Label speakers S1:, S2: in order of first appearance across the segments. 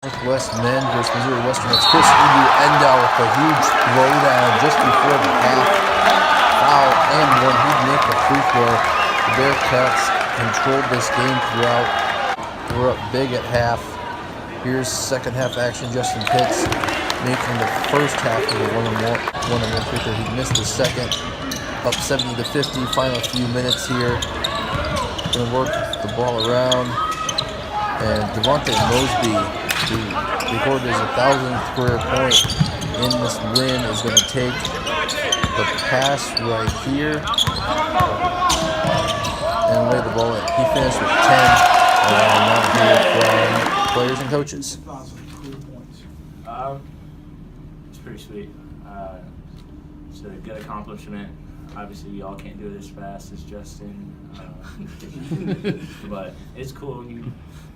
S1: Northwest men versus Missouri Western. It's Chris Endow with a huge throwdown just before the half. Foul and one. He'd make a free throw. The Bearcats controlled this game throughout. We're up big at half. Here's second half action. Justin Pitts making the first half of a one-on-one free throw. He missed the second. Up 70-50. Final few minutes here. Gonna work the ball around. And Devontae Mosby, who recorded his 1,000th career point in this win, is going to take the pass right here and lay the ball in. He finished with 10. Now here from players and coaches.
S2: It's pretty sweet. It's a good accomplishment. Obviously, we all can't do it as fast as Justin, but it's cool.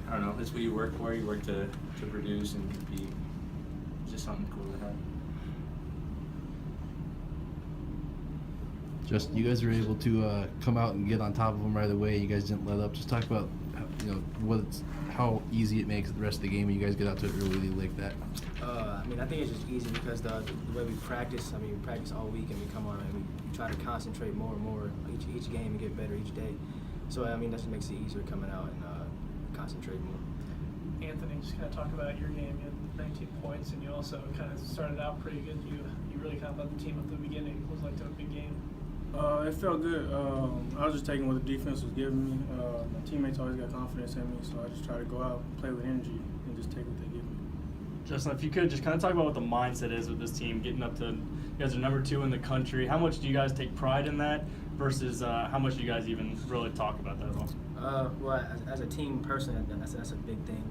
S2: I don't know, that's what you work for. You work to produce and compete. It's just something cool to have.
S3: Justin, you guys were able to come out and get on top of them right away. You guys didn't let up. Just talk about how easy it makes the rest of the game when you guys get out to it early like that.
S4: I think it's just easy because the way we practice. We practice all week and we come on and we try to concentrate more and more each game and get better each day. So that just makes it easier coming out and concentrate more.
S5: Anthony, just kind of talk about your game. You had 19 points, and you also kind of started out pretty good. You really kind of led the team at the beginning. It was like a big game.
S6: It felt good. I was just taking what the defense was giving me. My teammates always got confidence in me, so I just try to go out and play with energy and just take what they give me.
S7: Justin, if you could just kind of talk about what the mindset is with this team, getting up to, you guys are number 2 in the country. How much do you guys take pride in that versus how much do you guys even really talk about that at all?
S4: Well, as a team, personally, that's a big thing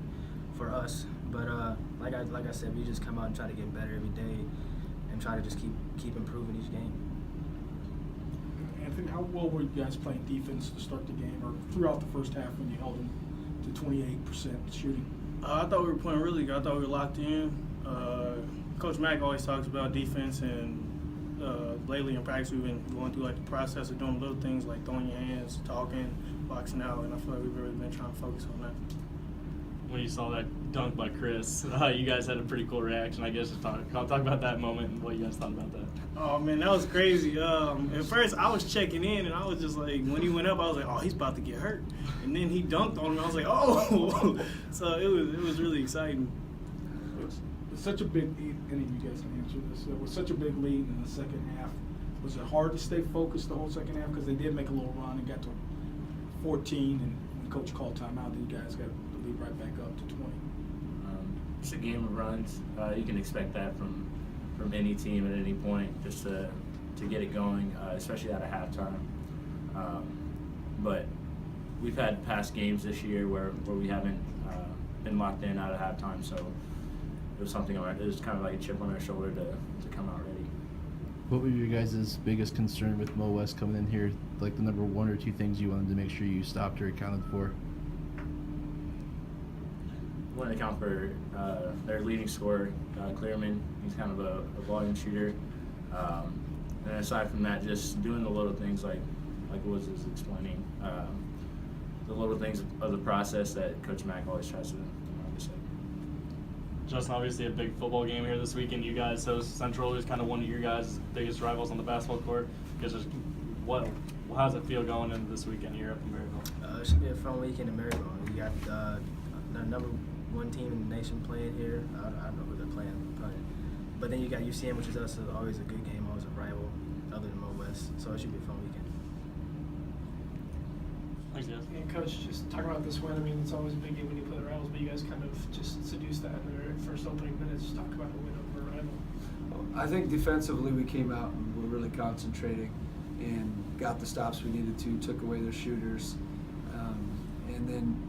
S4: for us. But like I said, we just come out and try to get better every day and try to just keep improving each game.
S8: Anthony, how well were you guys playing defense to start the game or throughout the first half when you held them to 28% shooting?
S6: I thought we were playing really good. I thought we were locked in. Coach Mack always talks about defense, and lately in practice we've been going through the process of doing little things like throwing your hands, talking, boxing out, and I feel like we've really been trying to focus on that.
S7: When you saw that dunk by Chris, you guys had a pretty cool reaction. I guess talk about that moment and what you guys thought about that.
S6: Oh man, that was crazy. At first I was checking in and I was just like, when he went up, I was like, oh, he's about to get hurt. And then he dunked on me. I was like, oh. So it was really exciting.
S8: It's such a big inning. You guys can answer this. It was such a big lead in the second half. Was it hard to stay focused the whole second half because they did make a little run and got to 14, and when coach called timeout, then you guys got the lead right back up to 20.
S2: It's a game of runs. You can expect that from any team at any point, just to get it going, especially at a halftime. But we've had past games this year where we haven't been locked in out of halftime, so it was something. It was kind of like a chip on our shoulder to come out ready.
S3: What were your guys' biggest concern with Mo West coming in here? Like the number 1 or 2 things you wanted to make sure you stopped or accounted for?
S2: I want to account for their leading scorer, Clearman. He's kind of a volume shooter. And aside from that, just doing the little things like Woods is explaining, the little things of the process that Coach Mack always tries to remind us of.
S7: Justin, obviously a big football game here this weekend. You guys, so Central is kind of one of your guys' biggest rivals on the basketball court. How does it feel going into this weekend here up in Maryville?
S4: It should be a fun weekend in Maryville. You got the number 1 team in the nation playing here. I don't know who they're playing, but then you got UCM, which is us, always a good game, always a rival, other than Mo West. So it should be a fun weekend.
S7: Thanks, guys.
S5: And Coach, just talk about this win. It's always a big game when you play the rivals, but you guys kind of just seduced that in their first opening minutes. Just talk about the win over a rival.
S9: I think defensively we came out and were really concentrating and got the stops we needed to, took away their shooters. And then,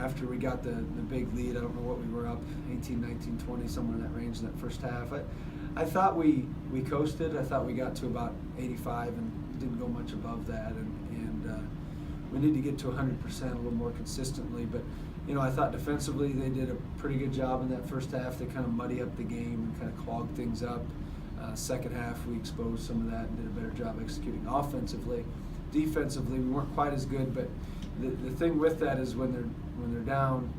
S9: after we got the big lead, I don't know what we were up, 18, 19, 20, somewhere in that range in that first half. I thought we coasted. I thought we got to about 85 and didn't go much above that. And we need to get to 100% a little more consistently. But, I thought defensively they did a pretty good job in that first half. They kind of muddy up the game and kind of clog things up. Second half, we exposed some of that and did a better job executing offensively. Defensively, we weren't quite as good, but the thing with that is when they're down,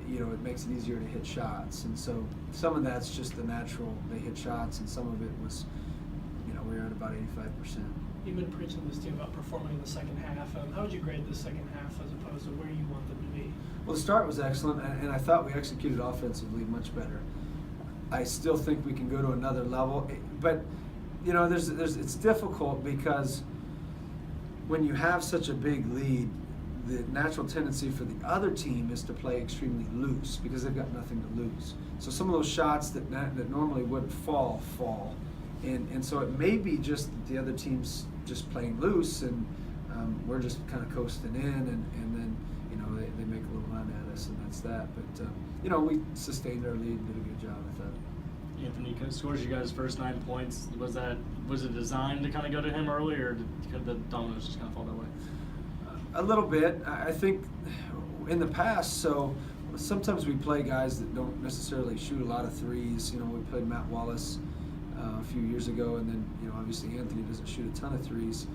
S9: it makes it easier to hit shots. And so some of that's just the natural, they hit shots, and some of it was, we were at about 85%.
S5: You've been preaching to this team about performing in the second half. How would you grade the second half as opposed to where you want them to be?
S9: Well, the start was excellent, and I thought we executed offensively much better. I still think we can go to another level, but it's difficult because when you have such a big lead, the natural tendency for the other team is to play extremely loose because they've got nothing to lose. So some of those shots that normally wouldn't fall. And so it may be just that the other team's just playing loose, and we're just kind of coasting in, and then they make a little run at us, and that's that. But we sustained our lead and did a good job, I thought.
S7: Anthony scores you guys' first 9 points. Was it designed to kind of go to him early, or did the dominoes just kind of fall that way?
S9: A little bit. I think in the past, so sometimes we play guys that don't necessarily shoot a lot of threes. We played Matt Wallace a few years ago, and then obviously Anthony doesn't shoot a ton of threes.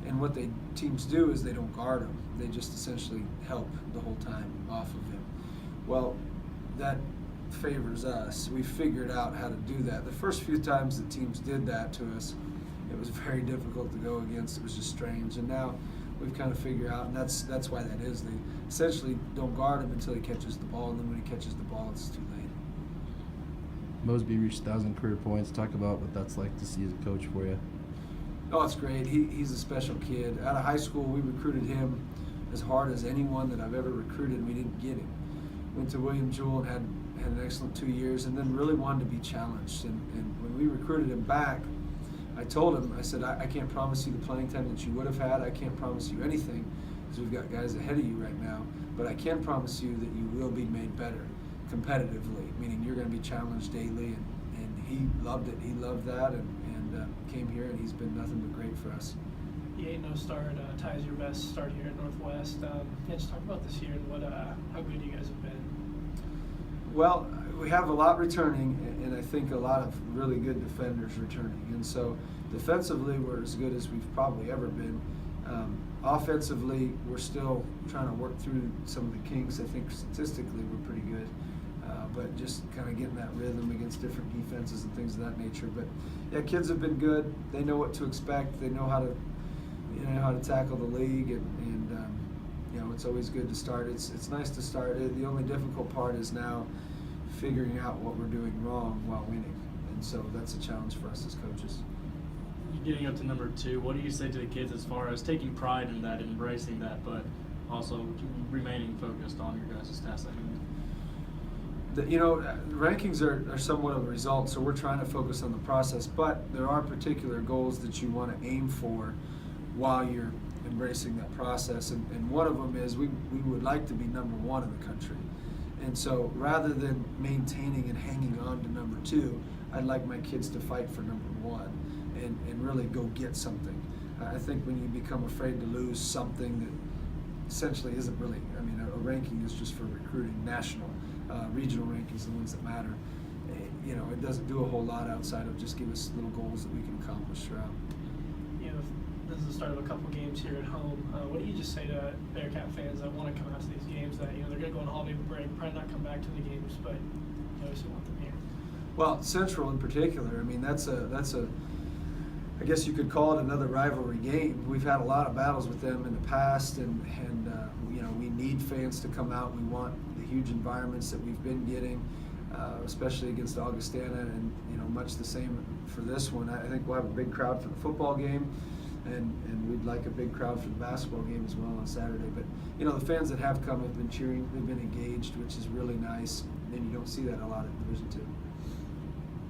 S9: And what teams do is they don't guard him. They just essentially help the whole time off of him. Well, that favors us. We figured out how to do that. The first few times that teams did that to us, it was very difficult to go against. It was just strange. And now we've kind of figured out, and that's why that is. They essentially don't guard him until he catches the ball, and then when he catches the ball, it's too late.
S3: Mosby reached 1,000 career points. Talk about what that's like to see as a coach for you.
S9: Oh, it's great. He's a special kid. Out of high school, we recruited him as hard as anyone that I've ever recruited, and we didn't get him. Went to William Jewell and had an excellent 2 years, and then really wanted to be challenged. And when we recruited him back, I told him, I said, I can't promise you the playing time that you would have had. I can't promise you anything because we've got guys ahead of you right now. But I can promise you that you will be made better competitively, meaning you're going to be challenged daily. And he loved it. He loved that and came here, and he's been nothing but great for us.
S5: The 8-0 start ties your best start here at Northwest. Just talk about this year and how good you guys have been.
S9: Well, we have a lot returning, and I think a lot of really good defenders returning. And so defensively, we're as good as we've probably ever been. Offensively, we're still trying to work through some of the kinks. I think statistically, we're pretty good. But just kind of getting that rhythm against different defenses and things of that nature. But yeah, kids have been good. They know what to expect. They know how to tackle the league, and it's always good to start. It's nice to start. The only difficult part is now figuring out what we're doing wrong while winning, and so that's a challenge for us as coaches.
S7: Getting up to number 2, what do you say to the kids as far as taking pride in that, embracing that, but also remaining focused on your guys' task at hand?
S9: Rankings are somewhat of a result, so we're trying to focus on the process, but there are particular goals that you want to aim for while you're embracing that process, and one of them is we would like to be number 1 in the country. And so rather than maintaining and hanging on to number 2, I'd like my kids to fight for number 1 and really go get something. I think when you become afraid to lose something that essentially isn't really, a ranking is just for recruiting. National, regional rankings are the ones that matter. It doesn't do a whole lot outside of just give us little goals that we can accomplish throughout.
S5: This is the start of a couple games here at home. What do you just say to Bearcat fans that want to come out to these games that they're going to go on holiday break, probably not come back to the games, but you obviously want them here?
S9: Well, Central in particular, that's a I guess you could call it another rivalry game. We've had a lot of battles with them in the past, and we need fans to come out. We want the huge environments that we've been getting, especially against Augustana, and much the same for this one. I think we'll have a big crowd for the football game, and we'd like a big crowd for the basketball game as well on Saturday. But the fans that have come have been cheering, they've been engaged, which is really nice, and you don't see that a lot at Division II.